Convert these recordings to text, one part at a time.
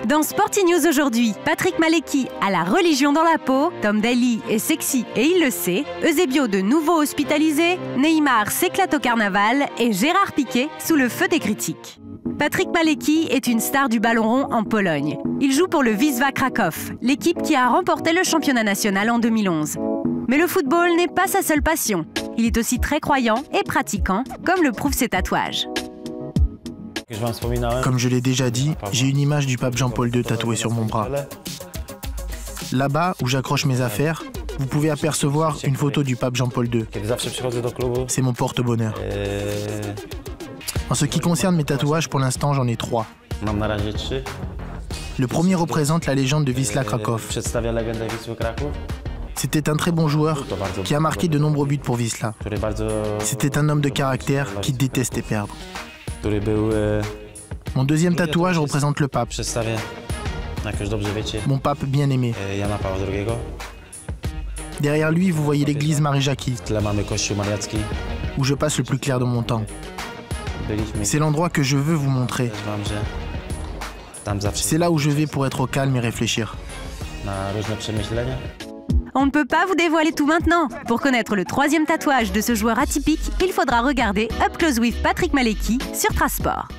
Dans Sporty News aujourd'hui, Patrick Malecki a la religion dans la peau, Tom Daley est sexy et il le sait, Eusebio de nouveau hospitalisé, Neymar s'éclate au carnaval et Gérard Piqué sous le feu des critiques. Patrick Malecki est une star du ballon rond en Pologne. Il joue pour le Wisła Kraków, l'équipe qui a remporté le championnat national en 2011. Mais le football n'est pas sa seule passion. Il est aussi très croyant et pratiquant, comme le prouvent ses tatouages. Comme je l'ai déjà dit, j'ai une image du pape Jean-Paul II tatouée sur mon bras. Là-bas, où j'accroche mes affaires, vous pouvez apercevoir une photo du pape Jean-Paul II. C'est mon porte-bonheur. En ce qui concerne mes tatouages, pour l'instant, j'en ai 3. Le premier représente la légende de Wisła Kraków. C'était un très bon joueur qui a marqué de nombreux buts pour Wisła. C'était un homme de caractère qui détestait perdre. Mon deuxième tatouage représente le pape. Mon pape bien-aimé. Derrière lui, vous voyez l'église Marie-Jackie, où je passe le plus clair de mon temps. C'est l'endroit que je veux vous montrer. C'est là où je vais pour être au calme et réfléchir. On ne peut pas vous dévoiler tout maintenant. Pour connaître le troisième tatouage de ce joueur atypique, il faudra regarder Up Close with Patrick Malecki sur Trasport.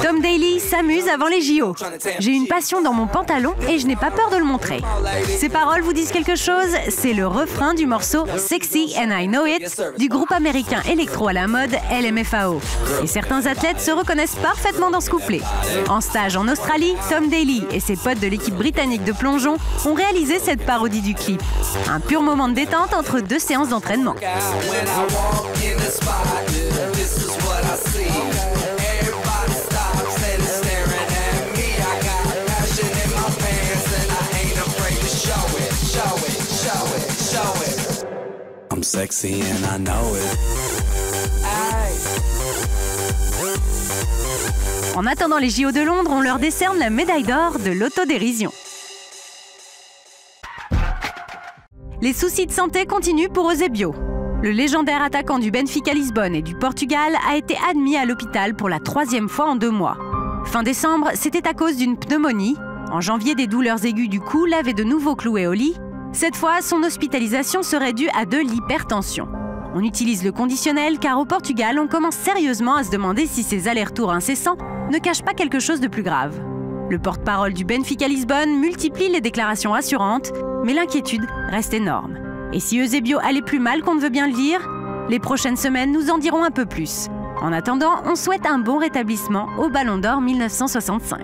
Tom Daley s'amuse avant les JO. J'ai une passion dans mon pantalon et je n'ai pas peur de le montrer. Ces paroles vous disent quelque chose? C'est le refrain du morceau Sexy and I Know It du groupe américain électro à la mode LMFAO. Et certains athlètes se reconnaissent parfaitement dans ce couplet. En stage en Australie, Tom Daley et ses potes de l'équipe britannique de plongeon ont réalisé cette parodie du clip. Un pur moment de détente entre deux séances d'entraînement. I'm sexy and I know it. En attendant les JO de Londres, on leur décerne la médaille d'or de l'autodérision. Les soucis de santé continuent pour Eusebio. Le légendaire attaquant du Benfica Lisbonne et du Portugal a été admis à l'hôpital pour la 3e fois en 2 mois. Fin décembre, c'était à cause d'une pneumonie. En janvier, des douleurs aiguës du cou l'avaient de nouveau cloué au lit. Cette fois, son hospitalisation serait due à de l'hypertension. On utilise le conditionnel car au Portugal, on commence sérieusement à se demander si ces allers-retours incessants ne cachent pas quelque chose de plus grave. Le porte-parole du Benfica Lisbonne multiplie les déclarations rassurantes, mais l'inquiétude reste énorme. Et si Eusebio allait plus mal qu'on ne veut bien le dire, les prochaines semaines nous en diront un peu plus. En attendant, on souhaite un bon rétablissement au Ballon d'Or 1965.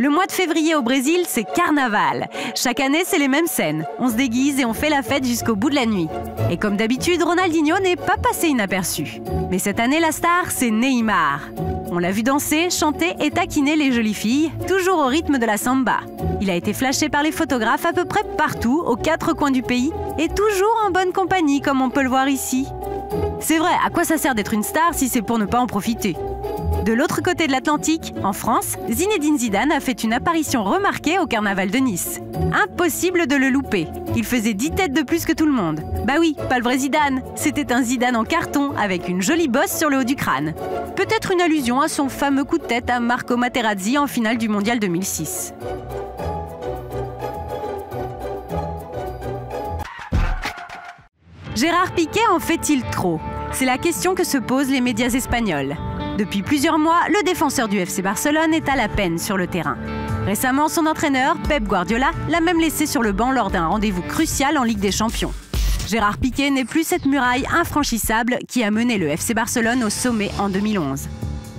Le mois de février au Brésil, c'est carnaval. Chaque année, c'est les mêmes scènes. On se déguise et on fait la fête jusqu'au bout de la nuit. Et comme d'habitude, Ronaldinho n'est pas passé inaperçu. Mais cette année, la star, c'est Neymar. On l'a vu danser, chanter et taquiner les jolies filles, toujours au rythme de la samba. Il a été flashé par les photographes à peu près partout, aux 4 coins du pays, et toujours en bonne compagnie, comme on peut le voir ici. C'est vrai, à quoi ça sert d'être une star si c'est pour ne pas en profiter? De l'autre côté de l'Atlantique, en France, Zinedine Zidane a fait une apparition remarquée au carnaval de Nice. Impossible de le louper. Il faisait 10 têtes de plus que tout le monde. Bah oui, pas le vrai Zidane. C'était un Zidane en carton avec une jolie bosse sur le haut du crâne. Peut-être une allusion à son fameux coup de tête à Marco Materazzi en finale du Mondial 2006. Gérard Piqué en fait-il trop? C'est la question que se posent les médias espagnols. Depuis plusieurs mois, le défenseur du FC Barcelone est à la peine sur le terrain. Récemment, son entraîneur, Pep Guardiola, l'a même laissé sur le banc lors d'un rendez-vous crucial en Ligue des Champions. Gérard Piqué n'est plus cette muraille infranchissable qui a mené le FC Barcelone au sommet en 2011.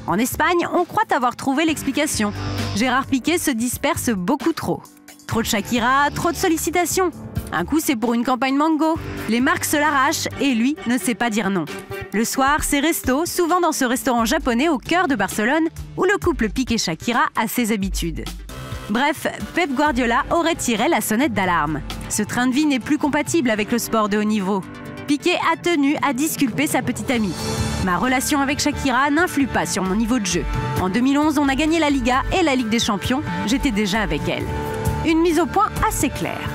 En Espagne, on croit avoir trouvé l'explication. Gérard Piqué se disperse beaucoup trop. Trop de Shakira, trop de sollicitations. Un coup, c'est pour une campagne mango. Les marques se l'arrachent et lui ne sait pas dire non. Le soir, c'est resto, souvent dans ce restaurant japonais au cœur de Barcelone, où le couple Piqué-Shakira a ses habitudes. Bref, Pep Guardiola aurait tiré la sonnette d'alarme. Ce train de vie n'est plus compatible avec le sport de haut niveau. Piqué a tenu à disculper sa petite amie. Ma relation avec Shakira n'influe pas sur mon niveau de jeu. En 2011, on a gagné la Liga et la Ligue des Champions. J'étais déjà avec elle. Une mise au point assez claire.